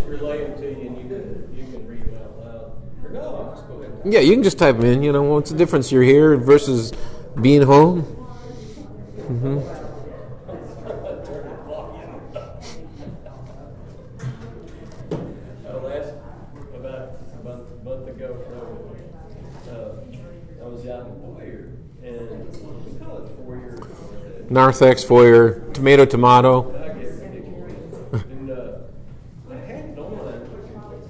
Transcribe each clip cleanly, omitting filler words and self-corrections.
relay them to you, and you can read them out loud. Or no, I'll just go ahead. Yeah, you can just type them in. What's the difference? You're here versus being home. Mm-hmm. About a month ago, I was out in Foyer, and we call it Foyer. Narthex, Foyer, tomato. I get ridiculous. And I had it on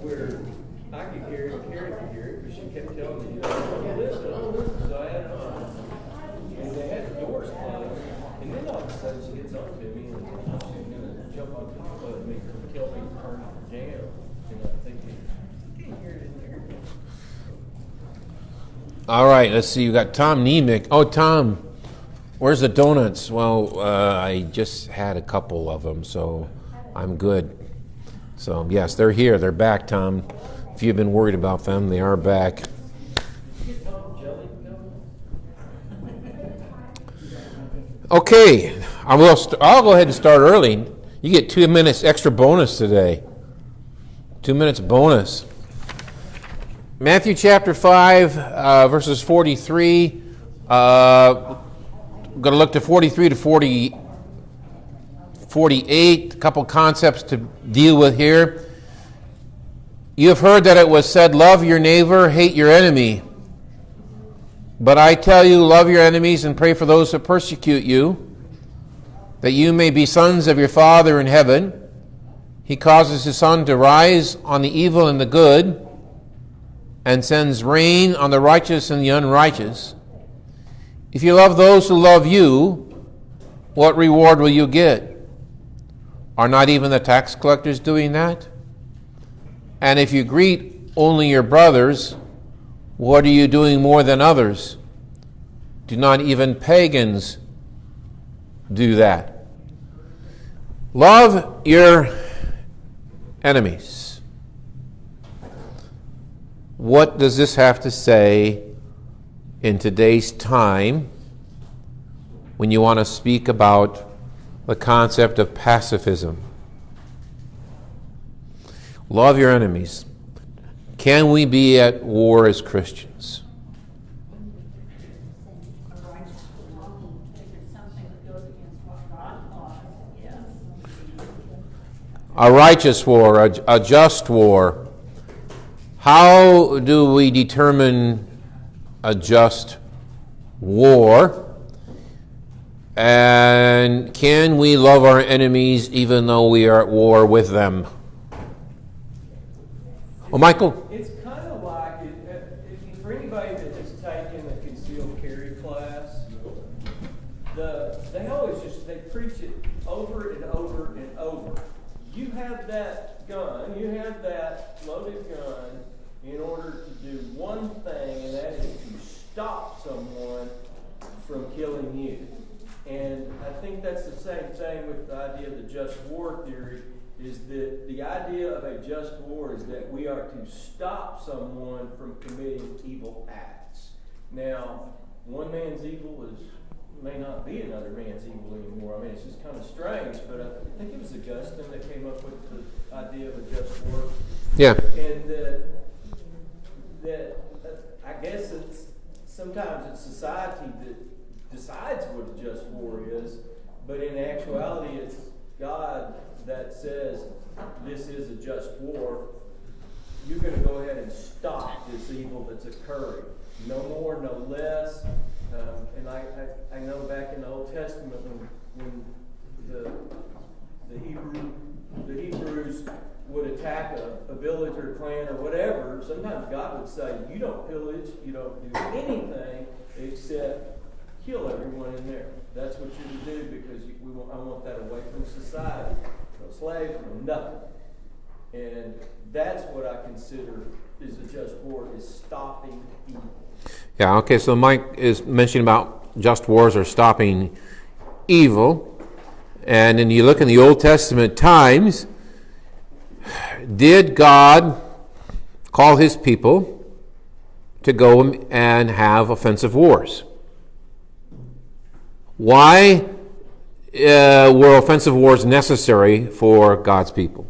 where I could hear it, Carrie could hear it, because she kept telling me, don't listen. So I had it on. And they had the doors closed. And then all of a sudden she gets on to me, and she's going to jump on top of me, kill me, turn the jam. And I'm thinking, I can't hear it in there. All right, let's see. You got Tom Niemick. Oh, Tom, where's the donuts? Well, I just had a couple of them, so I'm good. So, yes, they're here. They're back, Tom. If you've been worried about them, they are back. Okay, I'll go ahead and start early. You get 2 minutes extra bonus today. 2 minutes bonus. Matthew chapter 5, verses 43. We're going to look to 43 to 48. A couple concepts to deal with here. You have heard that it was said, love your neighbor, hate your enemy. But I tell you, love your enemies and pray for those who persecute you, that you may be sons of your Father in heaven. He causes his sun to rise on the evil and the good, and sends rain on the righteous and the unrighteous. If you love those who love you, what reward will you get? Are not even the tax collectors doing that? And if you greet only your brothers, what are you doing more than others? Do not even pagans do that? Love your enemies. What does this have to say in today's time when you want to speak about the concept of pacifism? Love your enemies. Can we be at war as Christians? A righteous war, a just war. How do we determine a just war? And can we love our enemies even though we are at war with them? Oh, Michael? It's kind of like, for anybody that has taken a concealed carry class, they always they preach it over and over and over. You have that gun, you have that loaded gun in order to do one thing, and that is to stop someone from killing you. And I think that's the same thing with the idea of the just war theory, is that the idea of a just war is that we are to stop someone from committing evil acts. Now, one man's evil may not be another man's evil anymore. I mean, it's just kind of strange, but I think it was Augustine that came up with the idea of a just war. Yeah. And that I guess sometimes it's society that decides what a just war is, but in actuality it's God that says this is a just war. You're going to go ahead and stop this evil that's occurring. No more, no less. And I know back in the Old Testament when the Hebrews would attack a village or clan or whatever, sometimes God would say, you don't pillage, you don't do anything except kill everyone in there. That's what you're to do, because I want that away from society. No slaves, no nothing. And that's what I consider is a just war, is stopping evil. Yeah, okay, so Mike is mentioning about just wars or stopping evil. And then you look in the Old Testament times, did God call his people to go and have offensive wars? Why were offensive wars necessary for God's people?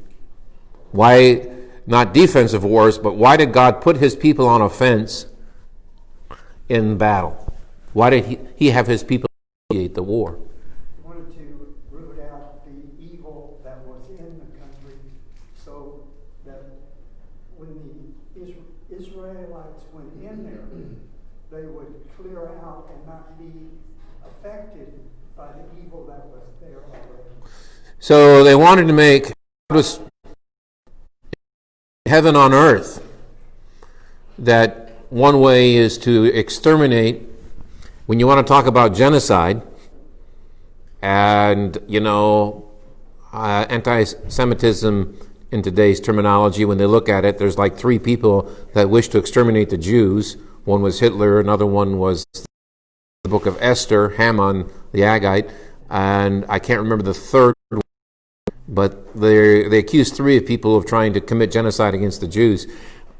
Why, not defensive wars, but why did God put his people on offense in battle? Why did he have his people initiate the war? He wanted to root out the evil that was in the country so that when the Israelites went in there, they would clear out and not be affected by the evil that was there already. So they wanted to make heaven on earth. That one way is to exterminate. When you want to talk about genocide and, anti-Semitism in today's terminology, when they look at it, there's like three people that wish to exterminate the Jews. One was Hitler, another one was the book of Esther, Haman the Agagite, and I can't remember the third one, but they accused three of people of trying to commit genocide against the Jews.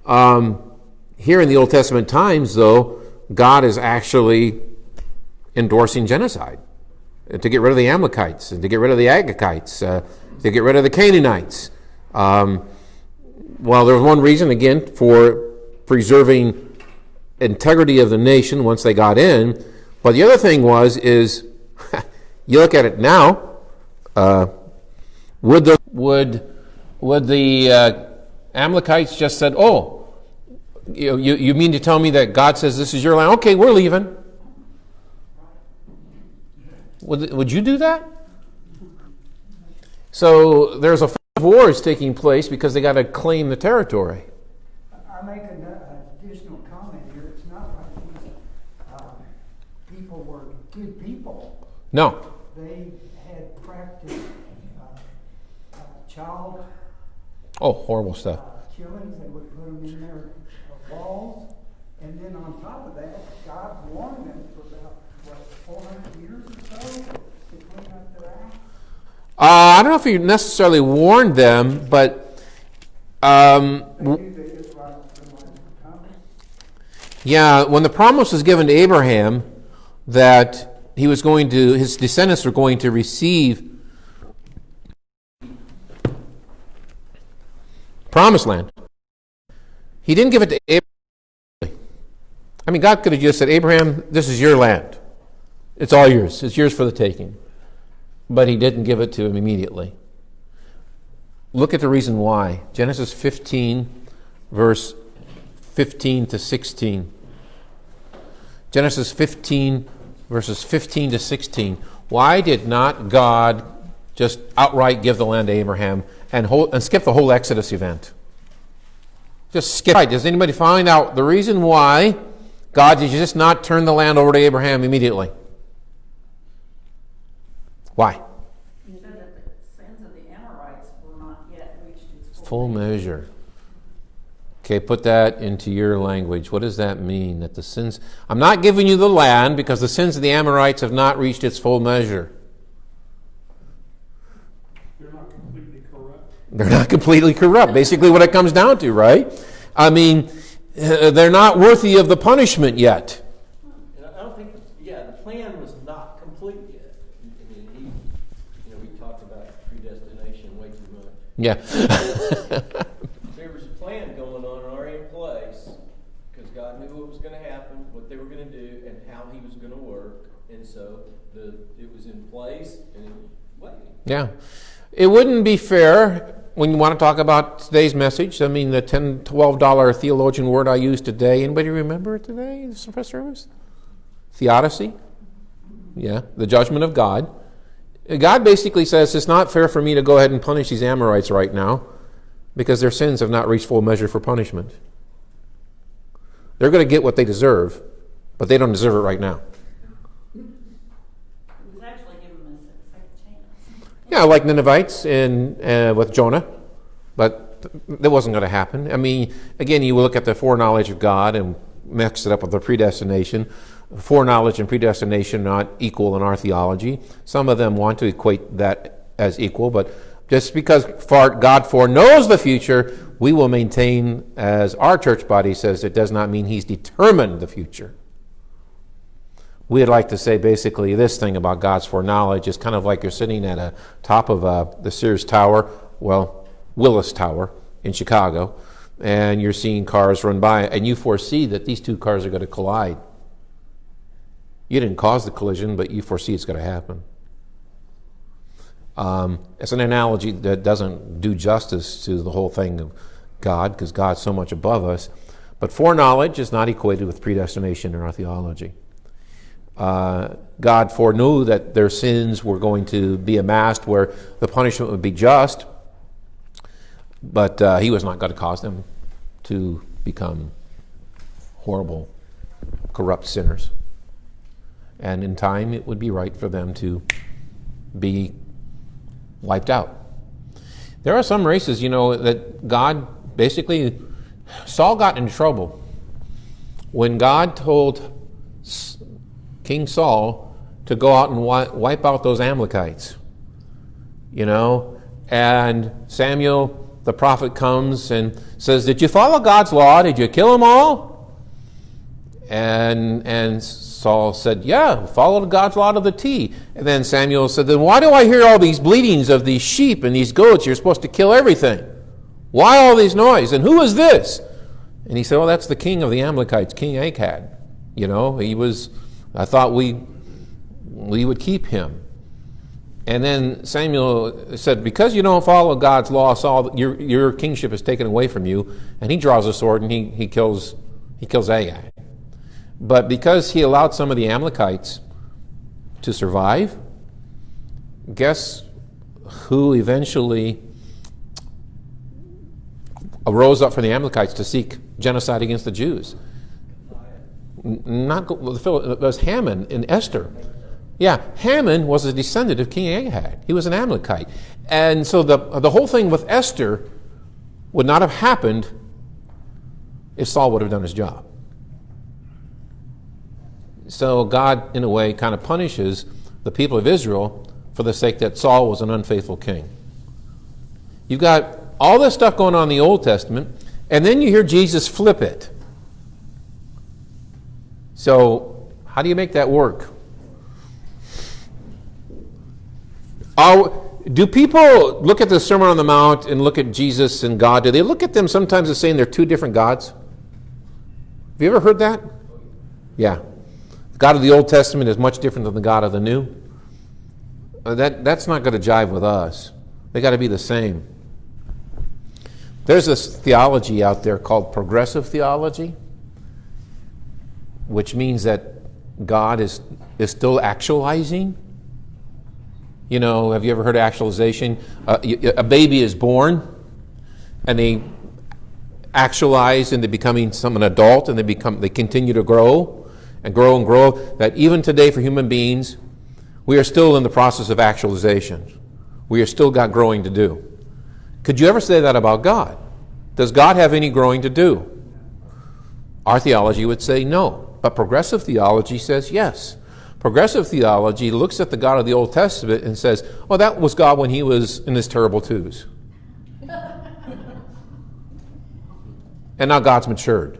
Here in the Old Testament times, though, God is actually endorsing genocide to get rid of the Amalekites and to get rid of the Agagites, to get rid of the Canaanites. Well, there's one reason, again, for preserving integrity of the nation once they got in. But the other thing is you look at it now, would the Amalekites just said, "Oh, you mean to tell me that God says this is your land? Okay, we're leaving." Would you do that? So there's a wars taking place because they got to claim the territory. I make an additional comment here. It's not like these people were good people. No. They had practiced child Horrible stuff. killings. They would put them in their walls. And then on top of that, God warned them for about, 400 years or so to clean up their act. I don't know if he necessarily warned them, but They knew the Israelites were coming. yeah, when the promise was given to Abraham that his descendants were going to receive promised land, he didn't give it to Abraham. I mean, God could have just said, "Abraham, this is your land. It's all yours. It's yours for the taking." But he didn't give it to him immediately. Look at the reason why. Genesis 15, verse 15 to 16. Genesis 15, verses 15 to 16. Why did not God just outright give the land to Abraham and skip the whole Exodus event? Just skip it. Does anybody find out the reason why God did just not turn the land over to Abraham immediately? Why? You said that the sins of the Amorites were not yet reached its Full measure. Okay, put that into your language. What does that mean? That the sins... I'm not giving you the land because the sins of the Amorites have not reached its full measure. They're not completely corrupt. They're not completely corrupt. Basically what it comes down to, right? I mean, they're not worthy of the punishment yet. And I don't think, the plan was not complete yet. I mean, we talked about predestination way too much. Yeah. There was a plan going on already in place because God knew what was going to happen, what they were going to do, and how He was going to work. And so it was in place and it was waiting. Yeah. It wouldn't be fair when you want to talk about today's message. I mean, the $10, $12 theologian word I used today. Anybody remember it today in the first service? Theodicy. Yeah, the judgment of God. God basically says it's not fair for me to go ahead and punish these Amorites right now because their sins have not reached full measure for punishment. They're going to get what they deserve, but they don't deserve it right now. He was actually giving them a second chance. Yeah, like Ninevites with Jonah, but that wasn't going to happen. I mean, again, you look at the foreknowledge of God and mix it up with the predestination. Foreknowledge and predestination are not equal in our theology. Some of them want to equate that as equal, but just because God foreknows the future, we will maintain, as our church body says, it does not mean He's determined the future. We'd like to say basically this thing about God's foreknowledge is kind of like you're sitting at a top of the Sears Tower, Willis Tower, in Chicago, and you're seeing cars run by, and you foresee that these two cars are going to collide. You didn't cause the collision, but you foresee it's going to happen. It's an analogy that doesn't do justice to the whole thing of God, because God's so much above us. But foreknowledge is not equated with predestination in our theology. God foreknew that their sins were going to be amassed where the punishment would be just, but he was not going to cause them to become horrible, corrupt sinners. And in time, it would be right for them to be wiped out. There are some races, that God basically, Saul got into trouble when God told King Saul to go out and wipe out those Amalekites. And Samuel, the prophet, comes and says, "Did you follow God's law? Did you kill them all?" And Saul said, "Yeah, followed God's law to the T." And then Samuel said, "Then why do I hear all these bleatings of these sheep and these goats? You're supposed to kill everything. Why all these noise? And who is this?" And he said, "Well, that's the king of the Amalekites, King Agag. He was, I thought we would keep him." And then Samuel said, "Because you don't follow God's law, Saul, your kingship is taken away from you." And he draws a sword and he kills Agag. But because he allowed some of the Amalekites to survive, guess who eventually arose up for the Amalekites to seek genocide against the Jews? It was Haman and Esther. Yeah, Haman was a descendant of King Agag. He was an Amalekite. And so the whole thing with Esther would not have happened if Saul would have done his job. So God, in a way, kind of punishes the people of Israel for the sake that Saul was an unfaithful king. You've got all this stuff going on in the Old Testament, and then you hear Jesus flip it. So how do you make that work? Do people look at the Sermon on the Mount and look at Jesus and God? Do they look at them sometimes as saying they're two different gods? Have you ever heard that? Yeah. The God of the Old Testament is much different than the God of the New. That's not going to jive with us. They got to be the same. There's this theology out there called progressive theology, which means that God is still actualizing. Have you ever heard of actualization? A baby is born, and they actualize into becoming an adult, and they continue to grow and grow and grow. That even today for human beings, we are still in the process of actualization. We are still got growing to do. Could you ever say that about God? Does God have any growing to do? Our theology would say no, but progressive theology says yes. Progressive theology looks at the God of the Old Testament and says, "Oh, that was God when he was in his terrible twos. And now God's matured."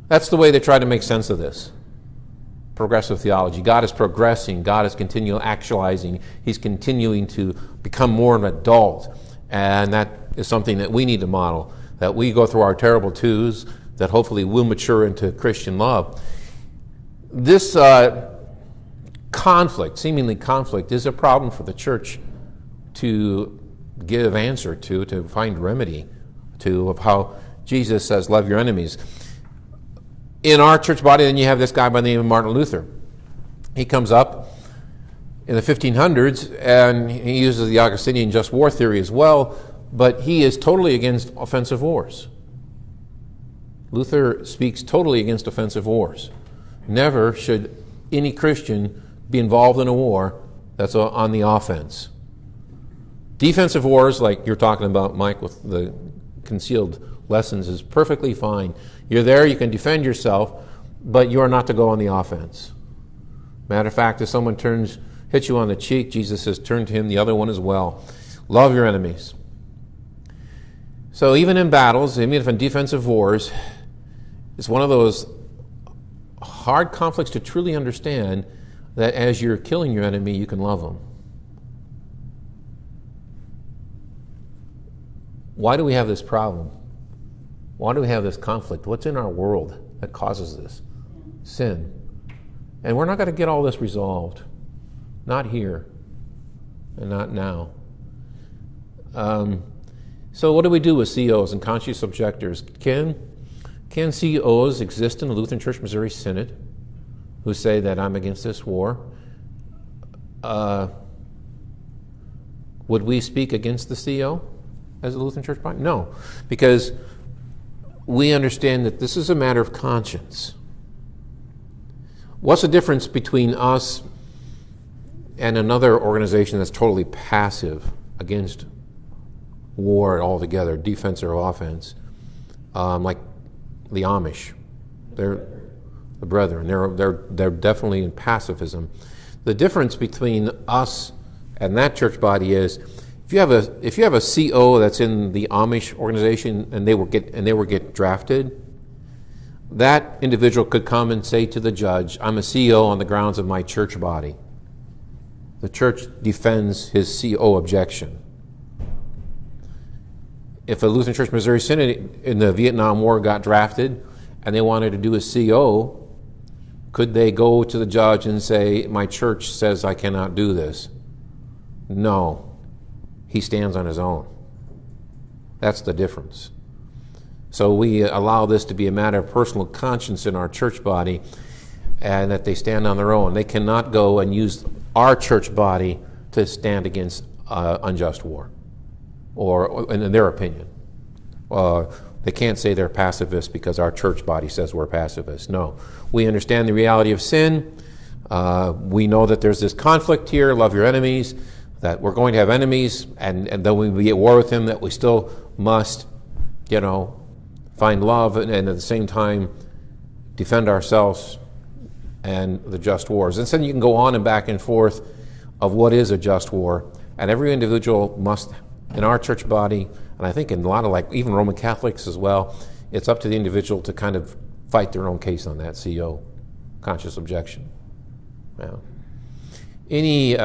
That's the way they try to make sense of this. Progressive theology. God is progressing. God is continually actualizing. He's continuing to become more of an adult. And that is something that we need to model. That we go through our terrible twos, that hopefully will mature into Christian love. This seemingly conflict, is a problem for the church to give answer to find remedy to, of how Jesus says, "Love your enemies." In our church body, then you have this guy by the name of Martin Luther. He comes up in the 1500s, and he uses the Augustinian just war theory as well, but he is totally against offensive wars. Luther speaks totally against offensive wars. Never should any Christian be involved in a war that's on the offense. Defensive wars, like you're talking about, Mike, with the concealed lessons, is perfectly fine. You're there, you can defend yourself, but you are not to go on the offense. Matter of fact, if someone hits you on the cheek, Jesus says, turn to him the other one as well. Love your enemies. So even in battles, even if in defensive wars, it's one of those hard conflicts to truly understand that as you're killing your enemy, you can love them. why do we have this problem? Why do we have this conflict? What's in our world that causes this? Sin. And we're not going to get all this resolved. Not here. And not now. So what do we do with COs and conscious objectors? Can COs exist in the Lutheran Church Missouri Synod who say that I'm against this war? Would we speak against the CO as a Lutheran Church body? No, because we understand that this is a matter of conscience. What's the difference between us and another organization that's totally passive against war altogether, defense or offense, like the Amish? They're the Brethren. They're definitely in pacifism. The difference between us and that church body is if you have a CO that's in the Amish organization and they were get drafted, that individual could come and say to the judge, I'm a CO on the grounds of my church body. The church defends his CO objection. If a Lutheran Church Missouri Synod in the Vietnam War got drafted and they wanted to do a CO, could they go to the judge and say, my church says I cannot do this? No. He stands on his own. That's the difference. So we allow this to be a matter of personal conscience in our church body, and that they stand on their own. They cannot go and use our church body to stand against unjust war, or in their opinion. They can't say they're pacifists because our church body says we're pacifists. No. We understand the reality of sin. We know that there's this conflict here, love your enemies, that we're going to have enemies, and though we be at war with them, that we still must, find love and at the same time defend ourselves and the just wars. And so you can go on and back and forth of what is a just war. And every individual must, in our church body, and I think in a lot of even Roman Catholics as well, it's up to the individual to kind of fight their own case on that CO, conscious objection. Now, any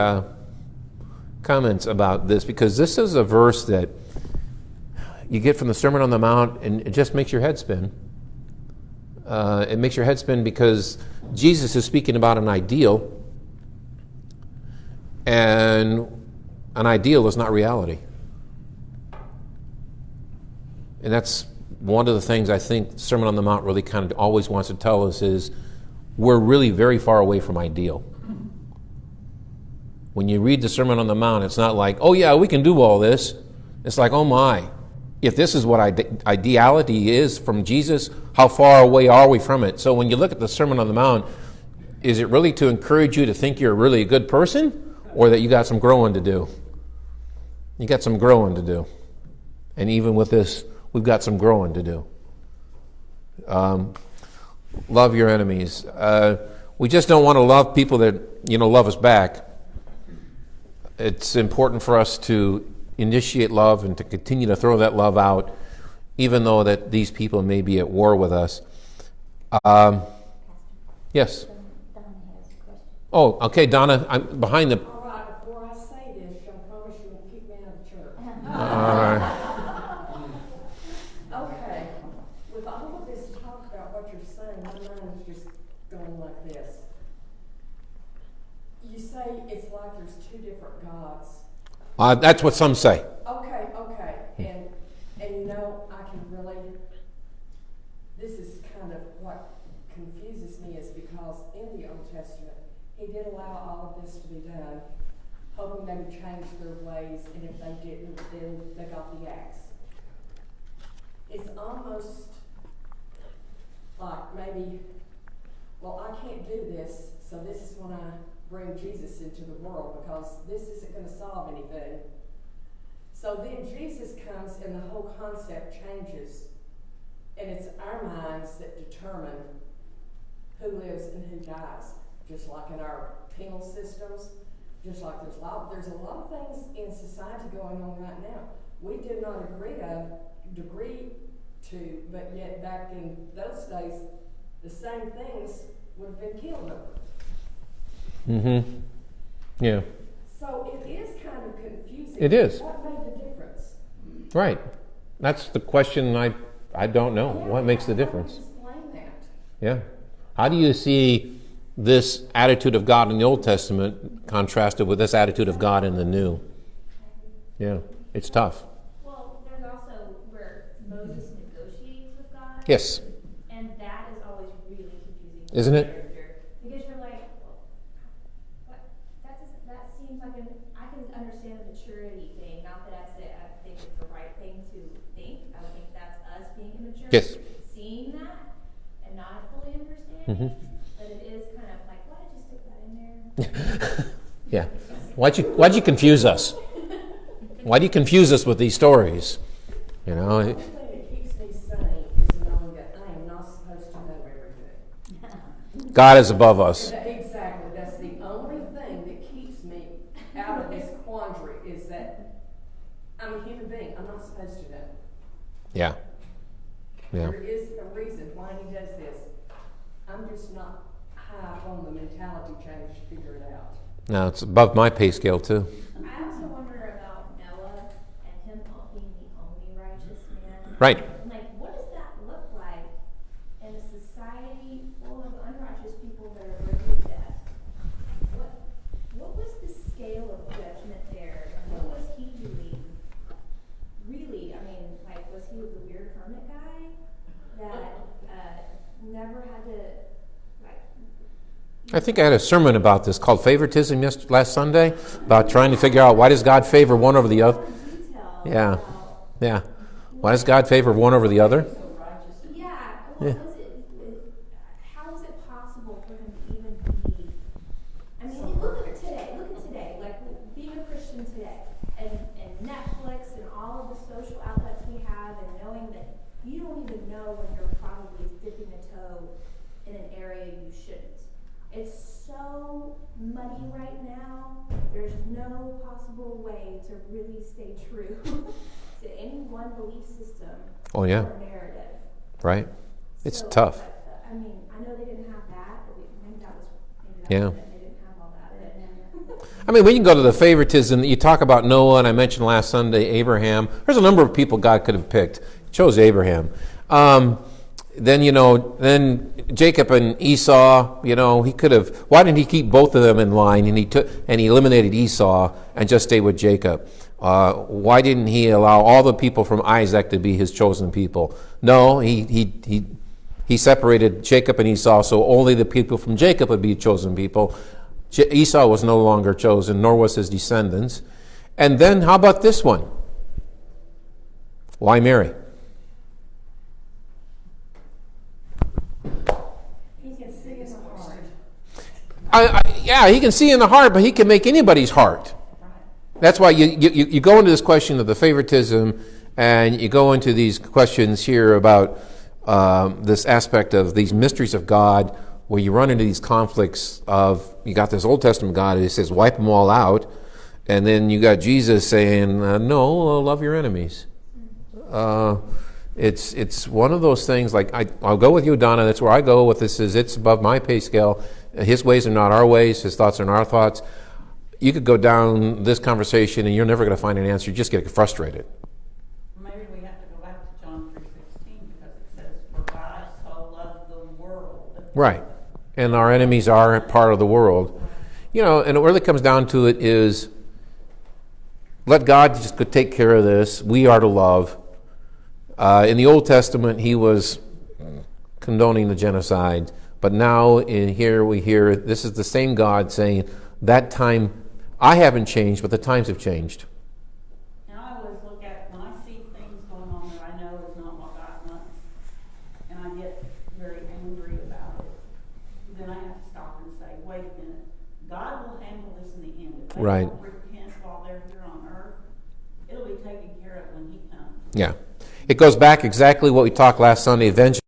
comments about this? Because this is a verse that you get from the Sermon on the Mount, and it just makes your head spin. It makes your head spin because Jesus is speaking about an ideal, and an ideal is not reality. And that's one of the things I think Sermon on the Mount really kind of always wants to tell us is we're really very far away from ideal. When you read the Sermon on the Mount, it's not like, oh yeah, we can do all this. It's like, oh my, if this is what ideality is from Jesus, how far away are we from it? So when you look at the Sermon on the Mount, is it really to encourage you to think you're really a good person, or that you got some growing to do? You got some growing to do. And even with this, we've got some growing to do. Love your enemies. We just don't want to love people that, love us back. It's important for us to initiate love and to continue to throw that love out, even though that these people may be at war with us. Yes? Donna has a question. Oh, okay, Donna, I'm behind the... All right, before I say this, I promise you won't kick me out of church. All right. Okay, with all of this talk about what you're saying, my mind is just going like this. You say it's like there's two different gods. That's what some say. Okay, and I can really, this is kind of what confuses me is because in the Old Testament, he did allow all of this to be done, hoping they would change their ways, and if they didn't, then they got the axe. It's almost like maybe, well, I can't do this, so this is when I bring Jesus into the world because this isn't going to solve anything. So then Jesus comes and the whole concept changes, and it's our minds that determine who lives and who dies, just like in our penal systems, just like there's a lot of things in society going on right now we do not agree to, but yet back in those days, the same things would have been killed over. Mm-hmm. Yeah. So it is kind of confusing. It is. What made the difference? Right. That's the question I don't know. What makes the difference? Explain that. Yeah. How do you see this attitude of God in the Old Testament contrasted with this attitude of God in the New? Yeah, it's tough. Well, there's also where Moses negotiates with God. Yes. And that is always really confusing. Isn't it? Because you're like, well, what? That seems like I can understand the maturity thing. Not that I think it's the right thing to think. I would think that's us being immature. Yes. Seeing that and not fully understanding. But it is kind of like, why did you stick that in there? Yeah. Why'd you confuse us? Why do you confuse us with these stories? You know. The only thing that keeps me sane is knowing that I am not supposed to know everything. God is above us. Exactly. That's the only thing that keeps me out of this quandary is that I'm a human being. I'm not supposed to know. Yeah. Yeah. There is a reason why he does this. I'm just not high on the mentality change to figure it out. No, it's above my pay scale too. I also wonder about Noah and him being the only righteous man. Right. Like, what does that look like in a society full of unrighteous people that are worthy of death? What was the scale of judgment there? And what was he doing? Really, I mean, like, was he the weird hermit guy that never had to, like... I think I had a sermon about this called Favoritism last Sunday, about trying to figure out why does God favor one over the other. Yeah. Yeah. Why does God favor one over the other? Yeah. Yeah. How is it possible for him to even be? I mean, look at today, like being a Christian today, and Netflix and all of the social outlets we have, and knowing that you don't even know when you're probably dipping a toe in an area you shouldn't. It's so muddy right now. There's no possible way to really stay true to any one belief system Oh, yeah. or narrative. Right? It's So, tough. I mean, I know they didn't have that, but maybe that was Yeah. it. They didn't have all that. I mean, we can go to the favoritism. You talk about Noah, and I mentioned last Sunday Abraham. There's a number of people God could have picked. He chose Abraham. Then Jacob and Esau, he could have. Why didn't he keep both of them in line and he eliminated Esau and just stay with Jacob? Why didn't he allow all the people from Isaac to be his chosen people? No, he separated Jacob and Esau, so only the people from Jacob would be chosen people. Esau was no longer chosen, nor was his descendants. And then how about this one? Why Mary? He can see in the heart. He can see in the heart, but he can make anybody's heart. That's why you go into this question of the favoritism, and you go into these questions here about this aspect of these mysteries of God, where you run into these conflicts of, you got this Old Testament God who says, wipe them all out, and then you got Jesus saying, no, love your enemies. It's one of those things, like, I'll go with you, Donna, that's where I go with this, is it's above my pay scale. His ways are not our ways, his thoughts are not our thoughts. You could go down this conversation and you're never going to find an answer, you just get frustrated. Maybe we have to go back to John 3:16 because it says, "For God so loved the world." Right. And our enemies are part of the world. And it really comes down to it is, let God just go take care of this. We are to love. In the Old Testament, he was condoning the genocide. But now in here we hear this is the same God saying, that time, I haven't changed, but the times have changed. Now I always look at, when I see things going on that I know is not what God wants, and I get very angry about it, then I have to stop and say, wait a minute, God will handle this in the end. If they Right. don't repent while they're here on earth, it'll be taken care of when he comes. Yeah. It goes back exactly what we talked last Sunday, vengeance,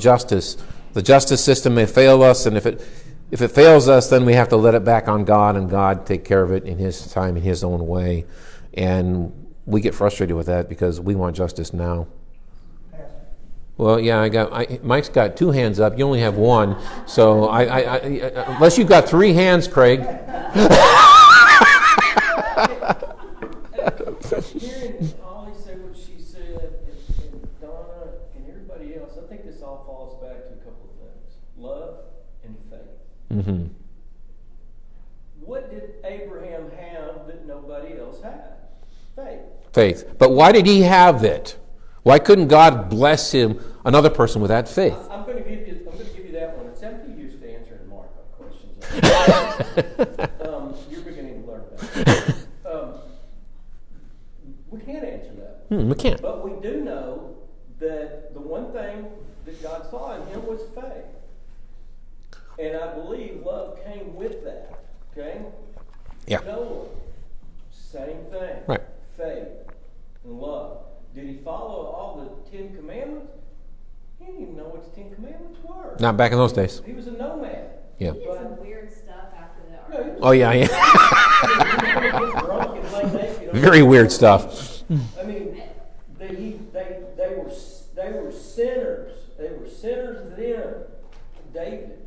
justice. The justice system may fail us, and if it fails us, then we have to let it back on God, and God take care of it in his time, in his own way. And we get frustrated with that because we want justice now. Well, yeah, Mike's got two hands up. You only have one. So unless you've got three hands, Craig. Hearing Ollie say what she and everybody else, I think this all falls back to a couple of things. Love and faith. Mm-hmm. What did Abraham have that nobody else had? Faith. Faith. But why did he have it? Why couldn't God bless him, another person, with that faith? I'm going to give you that one. It's empty used to answering Mark questions. You're beginning to learn that. We can't answer that. We can't. But we do know that the one thing that God saw in him was faith. And I believe love came with that. Okay? Yeah. Noah, same thing. Right. Faith and love. Did he follow all the 10 Commandments? He didn't even know what the 10 Commandments were. Not back in those days. He was a nomad. Yeah. He did some weird stuff after that. No, he was- Oh, yeah, yeah. Drunk and lay naked. Very weird stuff. I mean, they were sinners. They were sinners then. David.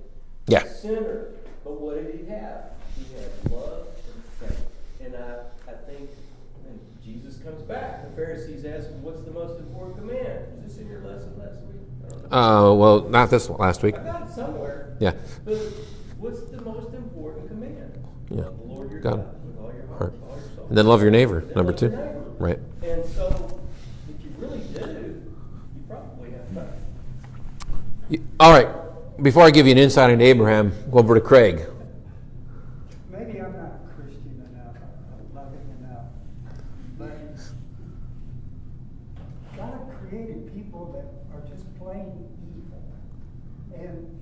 Yeah. Sinner. But what did he have? He had love and faith. And I think when Jesus comes back, the Pharisees ask him, what's the most important command? Is this in your lesson last week? I don't know. Well, not this one, last week. I got it somewhere. Yeah. But what's the most important command? Yeah. Love the Lord your God. God with all your heart, Heart. with all your soul. And then love your neighbor, Then number love 2. your neighbor. Right. And so, if you really do, you probably have faith. All right. Before I give you an insight into Abraham, go over to Craig. Maybe I'm not Christian enough, loving enough, but God created people that are just plain evil, and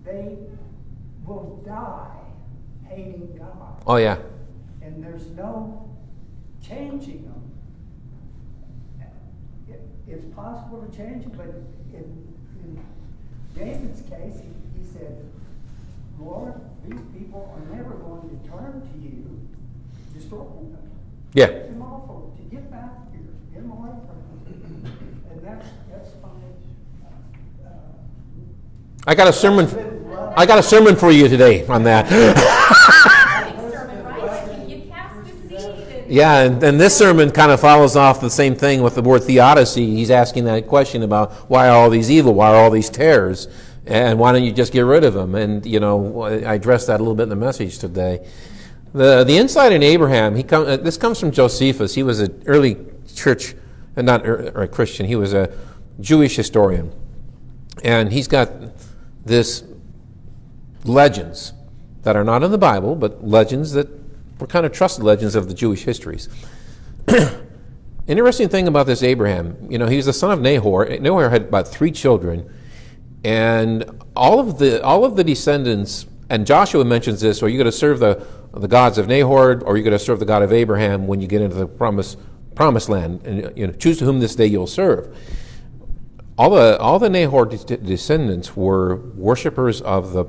they will die hating God, Oh, yeah. and there's no changing them. It's possible to change them, but in David's case, he said, Lord, these people are never going to turn to you. Destroy them. Yeah. Take them off to get back here. Get them away from them. And that's fine. I got a sermon for you today on that. Sermon, right? You cast the seed and Yeah, and this sermon kind of follows off the same thing with the word theodicy. He's asking that question about why are all these evil, why are all these tares, and why don't you just get rid of them? And, I addressed that a little bit in the message today. The insight in Abraham, this comes from Josephus. He was an early church, not a Christian, he was a Jewish historian. And he's got this legends that are not in the Bible, but legends that were kind of trusted legends of the Jewish histories. Interesting thing about this Abraham, he was the son of Nahor. Nahor had about 3 children, and all of the descendants. And Joshua mentions this: are you going to serve the gods of Nahor, or are you going to serve the God of Abraham when you get into the promised land? And choose to whom this day you'll serve. All the Nahor descendants were worshippers of the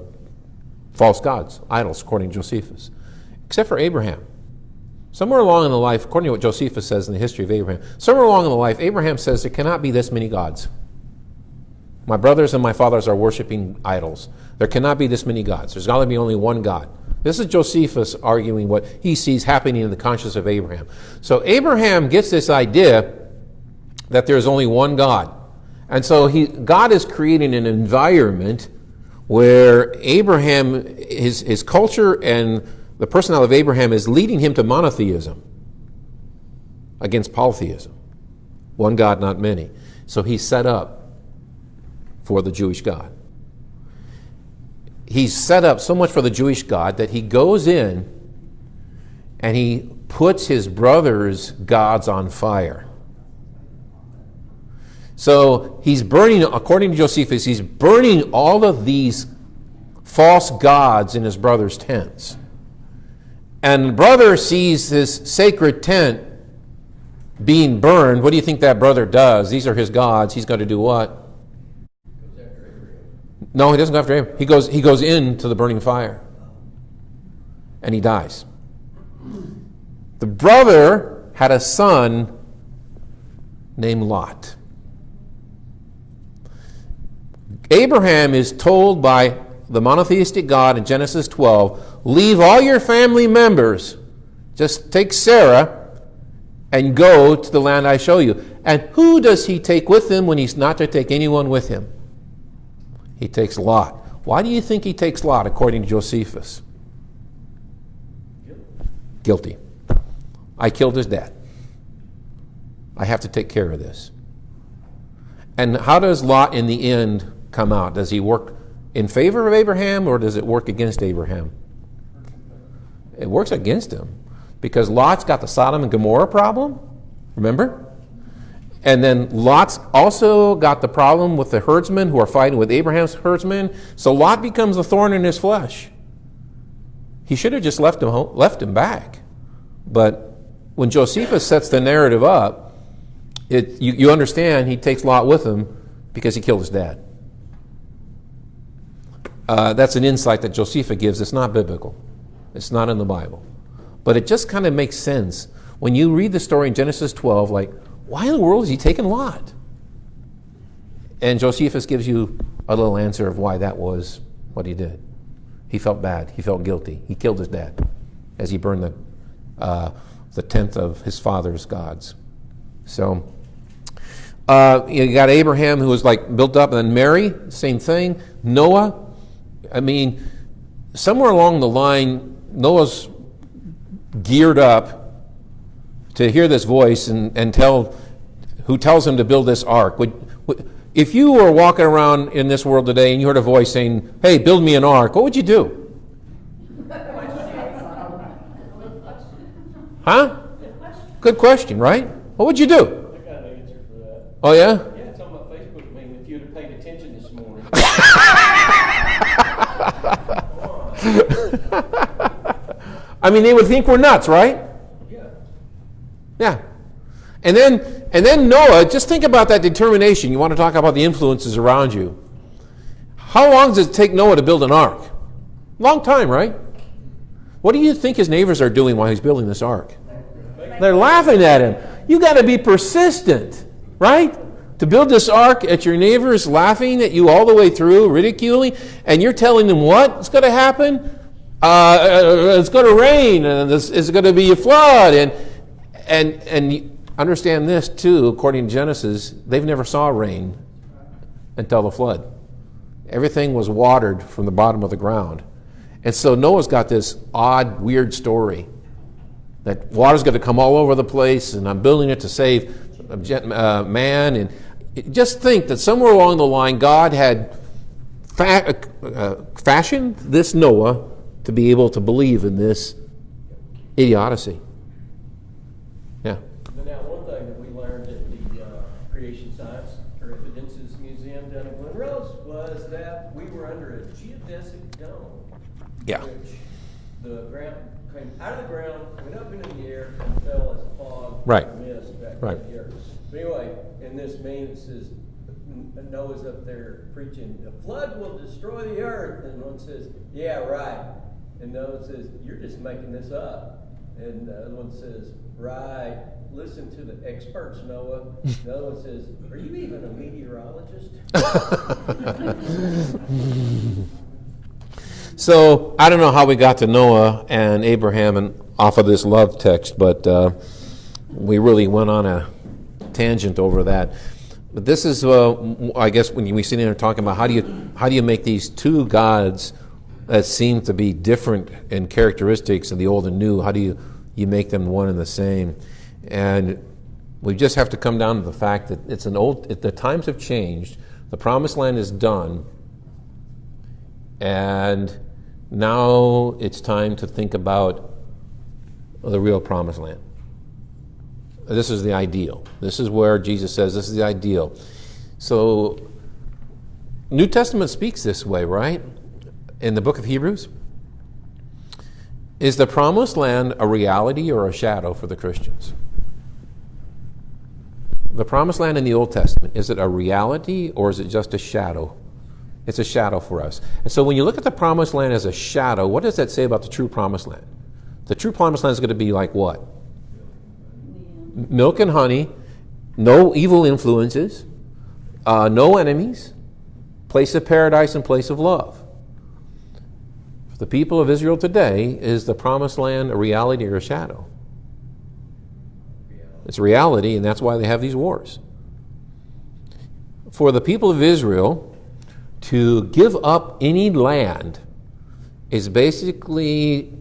false gods, idols, according to Josephus, except for Abraham. Somewhere along in the life, according to what Josephus says in the history of Abraham, somewhere along in the life, Abraham says there cannot be this many gods. My brothers and my fathers are worshiping idols. There cannot be this many gods. There's got to be only one God. This is Josephus arguing what he sees happening in the conscience of Abraham. So Abraham gets this idea that there's only one God. And so God is creating an environment where Abraham, his culture and the personality of Abraham is leading him to monotheism against polytheism. One God, not many. So he's set up for the Jewish God. He's set up so much for the Jewish God that he goes in and he puts his brother's gods on fire. So he's burning, according to Josephus, he's burning all of these false gods in his brother's tents. And the brother sees his sacred tent being burned. What do you think that brother does? These are his gods. He's going to do what? No, he doesn't go after him. He goes into the burning fire. And he dies. The brother had a son named Lot. Abraham is told by the monotheistic God in Genesis 12, leave all your family members, just take Sarah and go to the land I show you. And who does he take with him when he's not to take anyone with him? He takes Lot. Why do you think he takes Lot, according to Josephus? Guilty. I killed his dad. I have to take care of this. And how does Lot in the end come out? Does he work in favor of Abraham, or does it work against Abraham? It works against him, because Lot's got the Sodom and Gomorrah problem, remember? And then Lot's also got the problem with the herdsmen who are fighting with Abraham's herdsmen. So Lot becomes a thorn in his flesh. He should have just left him back. But when Josephus sets the narrative up, you understand he takes Lot with him because he killed his dad. That's an insight that Josephus gives. It's not biblical. It's not in the Bible. But it just kind of makes sense. When you read the story in Genesis 12, like, why in the world is he taking Lot? And Josephus gives you a little answer of why that was what he did. He felt bad. He felt guilty. He killed his dad as he burned the tenth of his father's gods. So you got Abraham, who was like built up, and then Mary, same thing. Noah, I mean, somewhere along the line, Noah's geared up to hear this voice and who tells him to build this ark. If you were walking around in this world today and you heard a voice saying, "Hey, build me an ark," what would you do? Huh? Good question, right? What would you do? I got an answer for that. Oh, yeah? Yeah, it's on my Facebook meeting, if you'd have paid attention this morning. I mean, they would think we're nuts, right? Yeah. Yeah. And then Noah, just think about that determination. You want to talk about the influences around you. How long does it take Noah to build an ark? Long time, right? What do you think his neighbors are doing while he's building this ark? They're laughing at him. You got to be persistent, right? To build this ark at your neighbors laughing at you all the way through, ridiculing, and you're telling them what's going to happen? It's going to rain, and it's going to be a flood, and understand this too. According to Genesis, they've never saw rain until the flood. Everything was watered from the bottom of the ground, and so Noah's got this odd, weird story that water's going to come all over the place, and I'm building it to save man. And just think that somewhere along the line, God had fashioned this Noah to be able to believe in this idiocy. Yeah. But now, one thing that we learned at the Creation Science or Evidences Museum down in Glen Rose was that we were under a geodesic dome. Yeah. Which the ground came out of the ground, went up into the air, and fell as a fog. Right. Mist back Right. in the air. But anyway, in this meme it says, Noah's up there preaching, "The flood will destroy the earth," and one says, "Yeah, right." And the other says, "You're just making this up." And the other one says, "Right, listen to the experts, Noah." The other one says, "Are you even a meteorologist?" So I don't know how we got to Noah and Abraham and off of this love text, but we really went on a tangent over that. But this is, I guess, when we sit in here talking about how do you make these two gods that seem to be different in characteristics of the old and new? How do you make them one and the same? And we just have to come down to the fact that the times have changed. The promised land is done, and now it's time to think about the real promised land. This is the ideal. This is where Jesus says this is the ideal. So, New Testament speaks this way, right? In the book of Hebrews. Is the promised land a reality or a shadow for the Christians? The promised land in the Old Testament, is it a reality or is it just a shadow? It's a shadow for us. And so when you look at the promised land as a shadow, what does that say about the true promised land? The true promised land is going to be like what? Milk and honey, no evil influences, no enemies, place of paradise and place of love. For the people of Israel today, is the promised land a reality or a shadow? It's a reality, and that's why they have these wars. For the people of Israel to give up any land is basically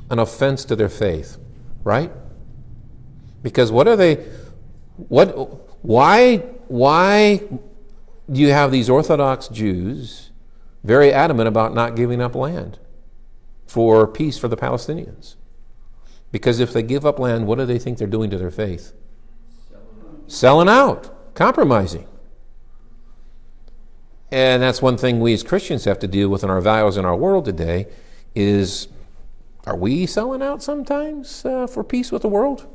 an offense to their faith, right? Because why do you have these Orthodox Jews very adamant about not giving up land for peace for the Palestinians? Because if they give up land, what do they think they're doing to their faith? Selling out, compromising. And that's one thing we as Christians have to deal with in our values in our world today is, are we selling out sometimes for peace with the world?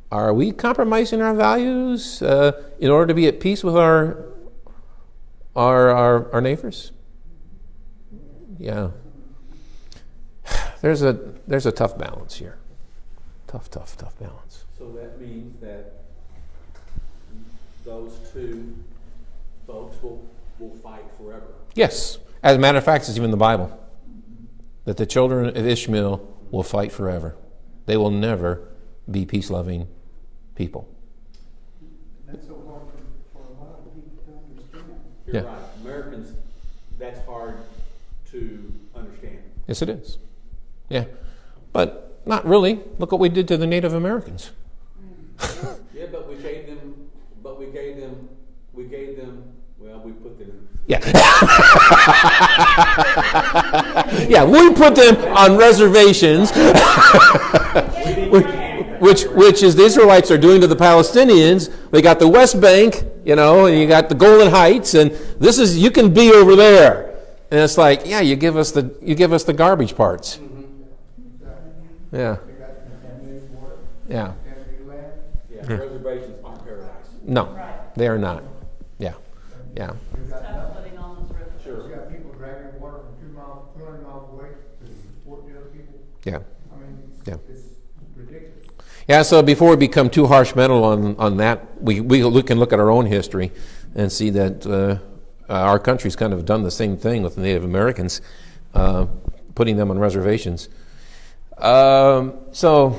Are we compromising our values in order to be at peace with our neighbors? Yeah. There's a tough balance here. Tough balance. So that means that those two folks will fight forever. Yes. As a matter of fact, it's even in the Bible that the children of Ishmael will fight forever. They will never be peace-loving people. That's so hard for a lot of people to understand. You're Yeah. right. Americans, that's hard to understand. Yes, it is. Yeah. But not really. Look what we did to the Native Americans. Yeah, but we gave them, well, we put them. Yeah. Yeah, we put them on reservations, which is the Israelites are doing to the Palestinians. They got the West Bank, and you got the Golan Heights, and you can be over there. And it's like, yeah, you give us the garbage parts. Yeah. Yeah. Yeah, reservations aren't paradise. No, they are not. Yeah. Yeah. Tough living on those rivers. Sure. You got people dragging water from 200 miles away to support the other people. Yeah. I mean, Yeah. it's ridiculous. Yeah, so before we become too harsh mental on that, we can look at our own history and see that our country's kind of done the same thing with the Native Americans, putting them on reservations. So,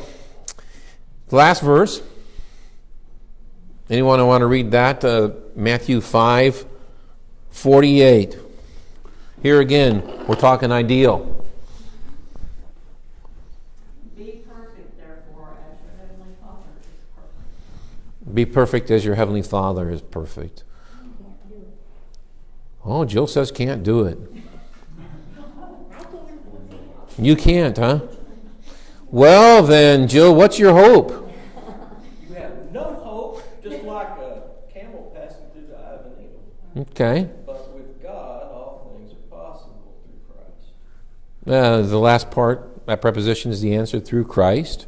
the last verse. Anyone want to read that? Matthew 5:48. Here again, we're talking ideal. Be perfect, therefore, as your heavenly Father is perfect. Be perfect as your heavenly Father is perfect. Can't do it. Oh, Jill says can't do it. You can't, huh? Well then, Jill, what's your hope? You have no hope, just like a camel passing through the eye of a needle. Okay. But with God, all things are possible through Christ. The last part, that preposition is the answer, through Christ.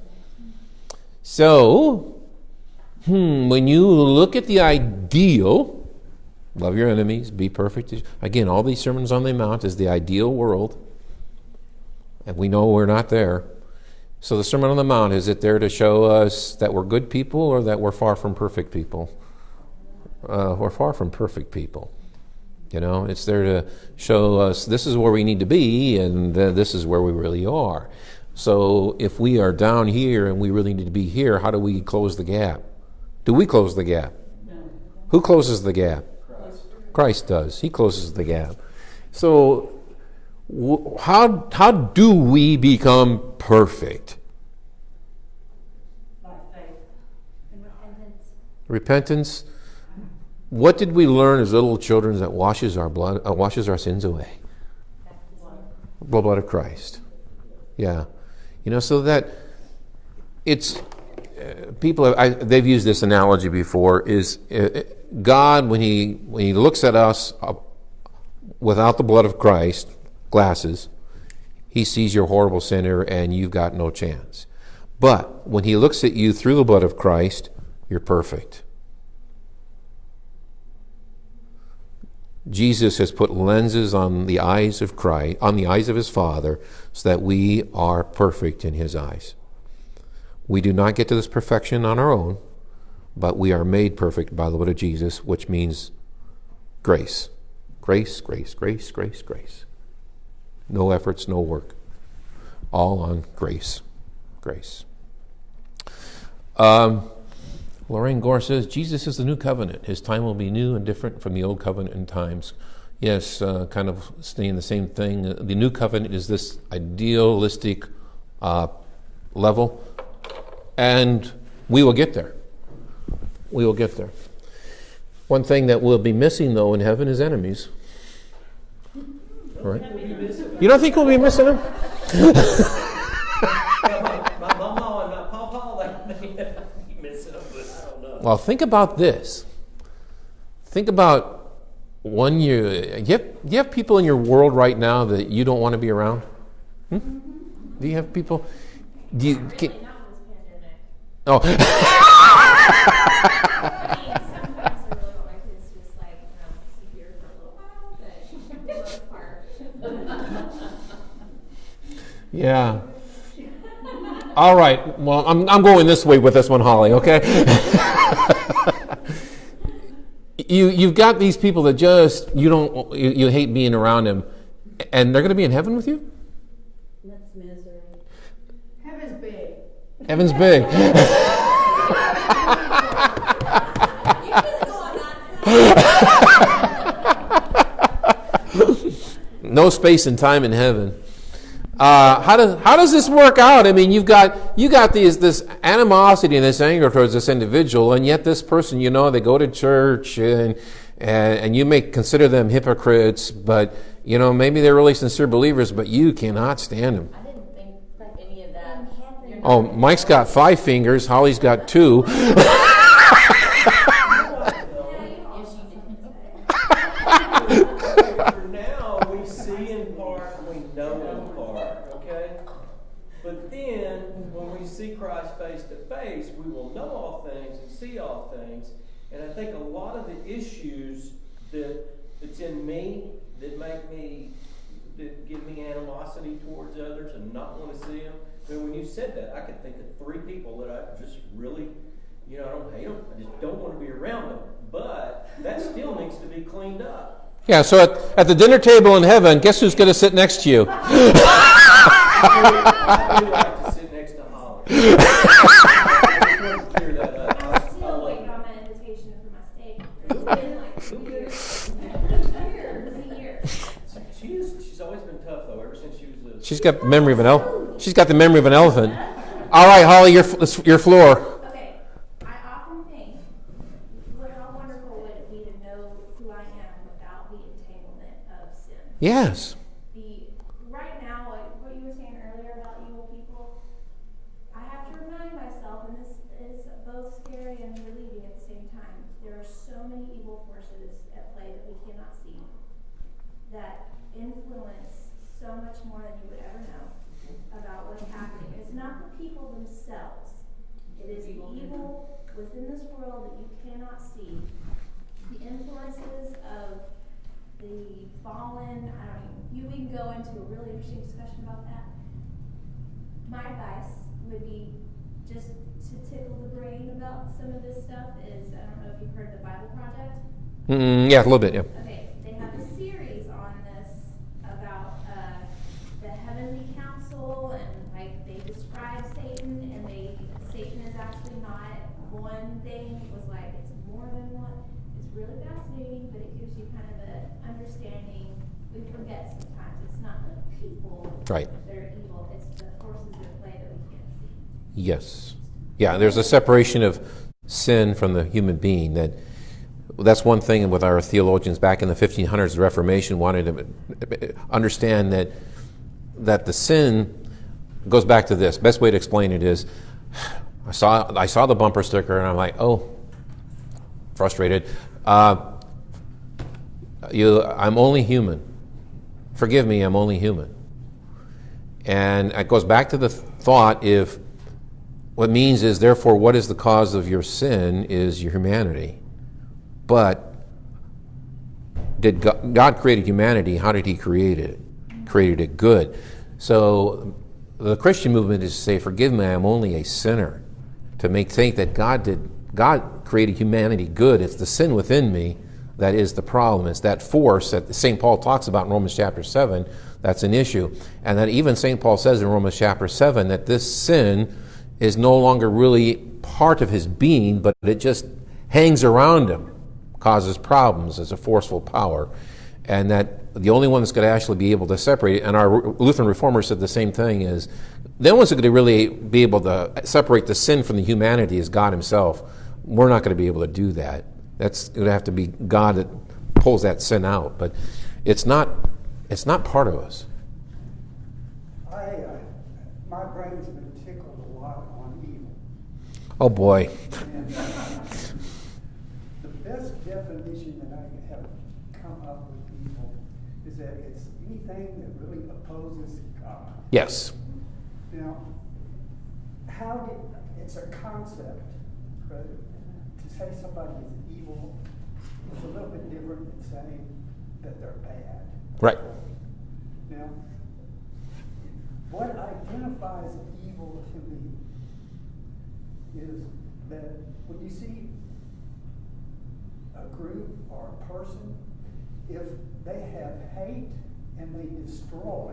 So, when you look at the ideal, love your enemies, be perfect. Again, all these sermons on the Mount is the ideal world. And we know we're not there. So the Sermon on the Mount, is it there to show us that we're good people or that we're far from perfect people? We're far from perfect people. It's there to show us this is where we need to be and this is where we really are. So if we are down here and we really need to be here, how do we close the gap? Do we close the gap? No. Who closes the gap? Christ does. He closes the gap. So how do we become perfect? By faith. And repentance. Repentance. What did we learn as little children that washes our blood, washes our sins away? The blood of Christ. Yeah, so that it's people. They've used this analogy before. Is God when He looks at us without the blood of Christ glasses, He sees you're a horrible sinner and you've got no chance. But when He looks at you through the blood of Christ, you're perfect. Jesus has put lenses on the eyes of Christ, on the eyes of His Father, so that we are perfect in His eyes. We do not get to this perfection on our own, but we are made perfect by the blood of Jesus, which means grace. Grace, grace, grace, grace, grace. No efforts, no work. All on grace. Grace. Lorraine Gore says, Jesus is the new covenant. His time will be new and different from the old covenant in times. Yes, kind of saying the same thing. The new covenant is this idealistic level, and we will get there. We will get there. One thing that we'll be missing, though, in heaven is enemies. Right? You don't think we'll be missing them? My mama and my papa, they be missing them, but I don't know. Well, think about this. Think about 1 year. Do you have people in your world right now that you don't want to be around? Do you have people? Do you? Not really, not with this pandemic. Oh. I mean, some friends are really like this, just like, see here for a little while, but for the most part. Yeah. All right. Well, I'm going this way with this one, Holly. Okay. You've got these people that just you hate being around them, and they're going to be in heaven with you. That's misery. Heaven's big. Heaven's big. You just go on that. No space and time in heaven. How does this work out? I mean, you got this animosity and this anger towards this individual, and yet this person, they go to church and you may consider them hypocrites, but maybe they're really sincere believers, but you cannot stand them. I didn't think like any of that. Oh, Mike's got 5 fingers. Holly's got 2. For now, we see in part and we know in part, okay? But then, when we see Christ face to face, we will know all things and see all things. And I think a lot of the issues that's in me that give me animosity towards others and not want to see them. I mean, when you said that, I could think of 3 people that I just really, I don't hate them. I just don't want to be around them. But that still needs to be cleaned up. Yeah, so at the dinner table in heaven, guess who's going to sit next to you? I do like to sit next to Holly. Clear that up. I'm still waiting on my invitation for my steak. It's been like 2 years. She's always been tough though. Ever since she was a. She's got the memory of an elephant. She's got the memory of an elephant. All right, Holly, your floor. Okay, I often think, how wonderful would it be to know who I am without the entanglement of sin? Yes. Right now, like what you were saying earlier about evil people, I have to remind myself, and this is both scary and relieving at the same time. There are so many evil forces at play that we cannot see that influence so much more than you would ever know about what's happening. It's not the people themselves. It is the evil within this world that you cannot see. The influences of the fallen, we can go into a really interesting discussion about that. My advice would be just to tickle the brain about some of this stuff is, I don't know if you've heard the Bible Project. Yeah, a little bit, yeah. Okay, they have a series on this about the heavenly council, and they describe Satan, and Satan is actually not one thing. It was it's more than one. It's really fascinating, but it gives you kind of an understanding. We forget sometimes it's not the people Right. that are evil, it's the forces at play that we can't see. Yes. Yeah, there's a separation of sin from the human being. That's one thing with our theologians back in the 1500s, the Reformation wanted to understand that the sin goes back to this. Best way to explain it is, I saw the bumper sticker and I'm like, oh, frustrated. I'm only human. Forgive me, I'm only human. And it goes back to the thought, if what it means is, therefore, what is the cause of your sin is your humanity. But did God created humanity? How did he create it? Created it good. So the Christian movement is to say, forgive me, I'm only a sinner. To think that God created humanity good. It's the sin within me that is the problem. It's that force that St. Paul talks about in Romans chapter 7 that's an issue. And that even St. Paul says in Romans chapter 7 that this sin is no longer really part of his being, but it just hangs around him, causes problems as a forceful power, and that the only one that's going to actually be able to separate it, and our Lutheran reformers said the same thing, is the only ones that are going to really be able to separate the sin from the humanity is God himself. We're not going to be able to do that. That's going to have to be God that pulls that sin out, but it's not part of us. My brain's been tickled a lot on evil. Oh boy. And the best definition that I have come up with evil is that it's anything that really opposes God. Yes. Now, it's a concept, but to say somebody is evil is a little bit different than saying that they're bad. Right. Now, what identifies evil to me is that when you see a group or a person, if they have hate and they destroy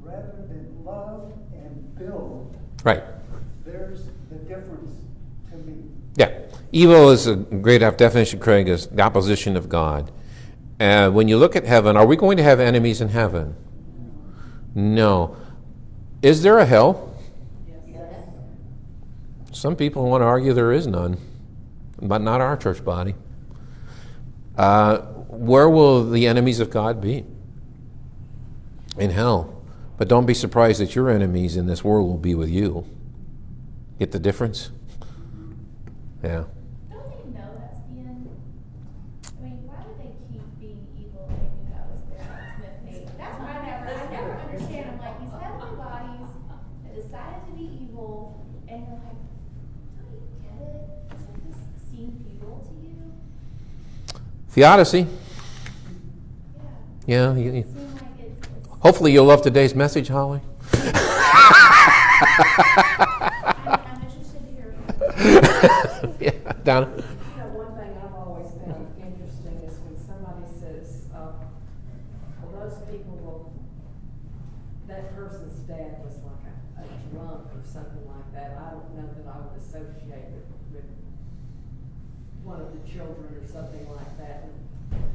rather than love and build, Right. there's the difference to me. Yeah. Evil is a great definition, Craig, is the opposition of God. When you look at heaven, are we going to have enemies in heaven? No. Is there a hell? Yes. Some people want to argue there is none, but not our church body. Where will the enemies of God be? In hell. But don't be surprised that your enemies in this world will be with you. Get the difference? Yeah. Don't they know that's the end? I mean, why would they keep being evil if they knew that was their ultimate fate? That's what I never understand. I'm like, these heavenly bodies that decided to be evil, and you're like, don't you get it? Doesn't this seem futile to you? Theodicy. Yeah. Yeah. It seems like it's Hopefully you'll love today's message, Holly. I'm interested to hear about it. Yeah, Donna. You know, one thing I've always found interesting is when somebody says, well, those people that person's dad was like a drunk or something like that. I don't know that I would associate with one of the children or something like that. And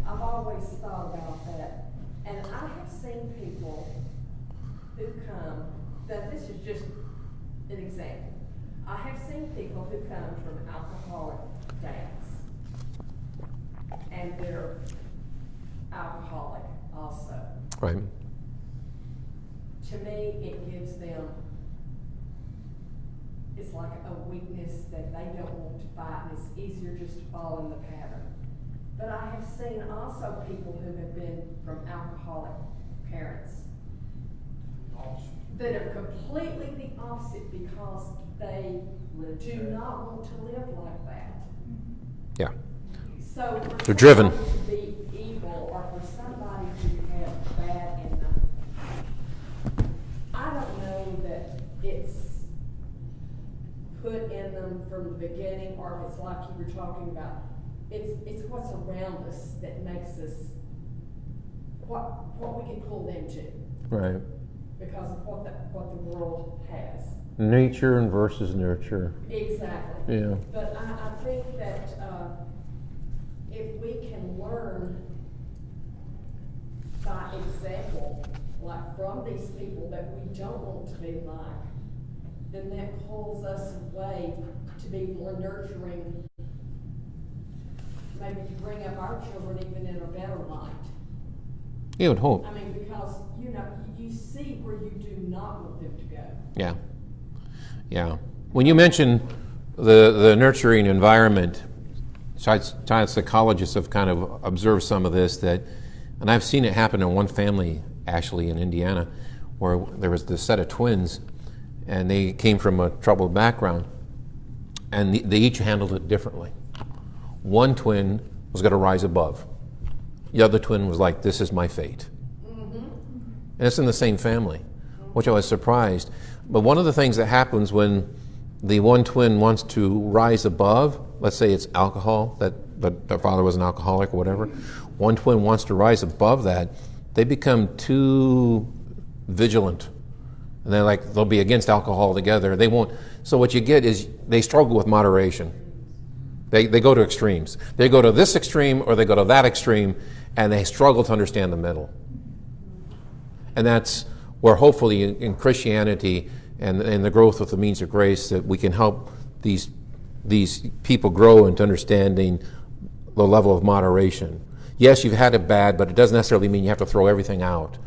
I've always thought about that. And I have seen people who come, now this is just an example. I have seen people who come from alcoholic dads, and they're alcoholic also. Right. To me, it gives them, it's like a weakness that they don't want to fight, and it's easier just to fall in the pattern. But I have seen also people who have been from alcoholic parents that are completely the opposite because they do not want to live like that. Yeah. So for They're driven. somebody to be evil or for somebody to have bad in them, I don't know that it's put in them from the beginning, or if it's like you were talking about. It's what's around us that makes us what we can pull them to Right. because of what the world has. Nature and versus nurture. Exactly. Yeah. But I think that if we can learn by example, like from these people that we don't want to be like, then that pulls us away to be more nurturing, maybe to bring up our children even in a better light. You would hope. I mean, because, you know, you see where you do not want them to go. Yeah. Yeah. When you mention the nurturing environment, child psychologists have kind of observed some of this, that, and I've seen it happen in one family actually in Indiana, where there was this set of twins, and they came from a troubled background, and they each handled it differently. One twin was going to rise above. The other twin was like, this is my fate. Mm-hmm. And it's in the same family, which I was surprised. But one of the things that happens when the one twin wants to rise above, let's say it's alcohol, that their father was an alcoholic or whatever, one twin wants to rise above that, they become too vigilant. and they'll be against alcohol altogether. They won't. So what you get is they struggle with moderation. They go to extremes. They go to this extreme or they go to that extreme, and they struggle to understand the middle. And that's where hopefully in Christianity and the growth of the means of grace that we can help these people grow into understanding the level of moderation. Yes, you've had it bad, but it doesn't necessarily mean you have to throw everything out.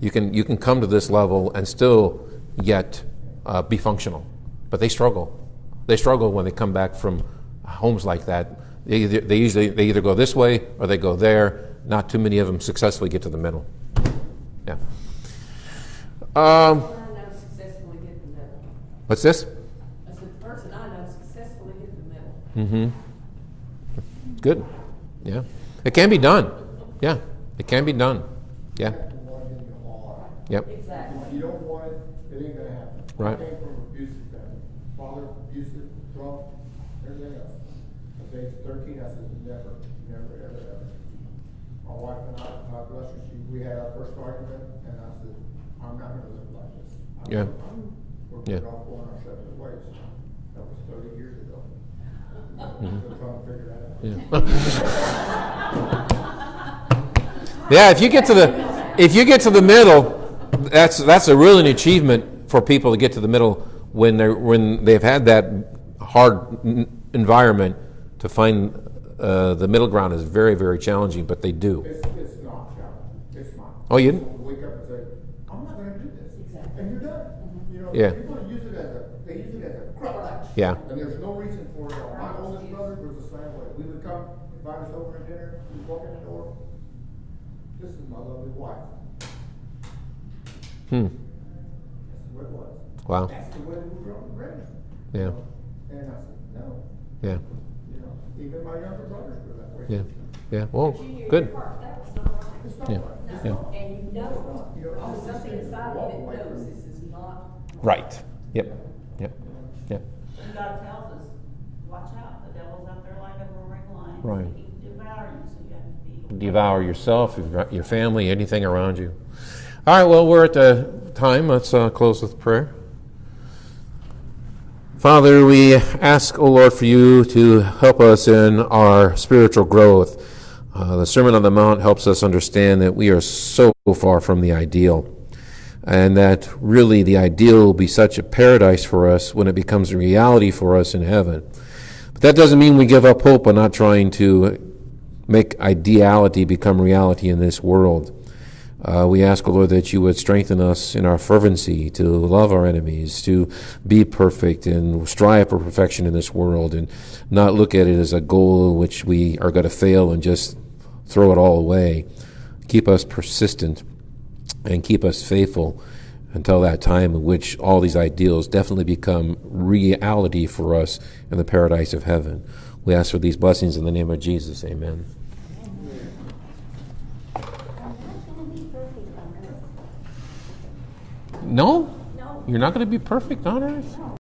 You can come to this level and still yet be functional. But they struggle. They struggle when they come back from homes like that. They either go this way or they go there. Not too many of them successfully get to the middle. Yeah. I know successfully hit the middle. What's this? I said, the person I know successfully hit the middle. Mm-hmm. Good. Yeah. It can be done. Yeah. It can be done. Yeah. Yep. Exactly. If you don't want it, it ain't gonna happen. Right. I came from an abusive family. Father, abusive, drunk, everything else. At the age of 13, I said, never, ever. My wife and I, God bless her, we had our first argument, and I said, I'm not gonna live like this. Yeah. We're Yeah. better off going our separate ways. That was 30 years ago. Mm-hmm. We're trying to figure that out. Yeah. Yeah, if you get to the middle, that's a really an achievement for people to get to the middle when they've had that hard environment. To find the middle ground is very, very challenging, but they do. It's not, John. It's not. Oh, you? People wake up and say, I'm not gonna do this. Exactly. And you're done. You know, Yeah. people use it as a crutch. Yeah. And there's no reason for it. My oldest brother was the same way. We would come, invite us over to dinner, we'd walk in the door. This is my lovely wife. Hmm. That's the way it was. Wow. That's the way we were raised. Yeah. And I said, no. Yeah. You know, even my younger brothers were that way. Yeah. Yeah. Well, But you hear good. your part, that was not right. It's not Yeah. right. It's Yeah. not. And you know, You know, there's something inside of you that knows this is not. Right. Yep. Yep. Yep. And God tells us, watch out, the devil's out there like a roaring lion. Right. He can devour you, so you have to be. Devour yourself, your family, anything around you. All right, well, we're at the time. Let's close with prayer. Father, we ask, O Lord, for you to help us in our spiritual growth. The Sermon on the Mount helps us understand that we are so far from the ideal, and that really the ideal will be such a paradise for us when it becomes a reality for us in heaven. But that doesn't mean we give up hope on not trying to make ideality become reality in this world. We ask, O Lord, that you would strengthen us in our fervency to love our enemies, to be perfect and strive for perfection in this world, and not look at it as a goal in which we are going to fail and just throw it all away. Keep us persistent and keep us faithful until that time in which all these ideals definitely become reality for us in the paradise of heaven. We ask for these blessings in the name of Jesus. Amen. No? You're not going to be perfect on earth?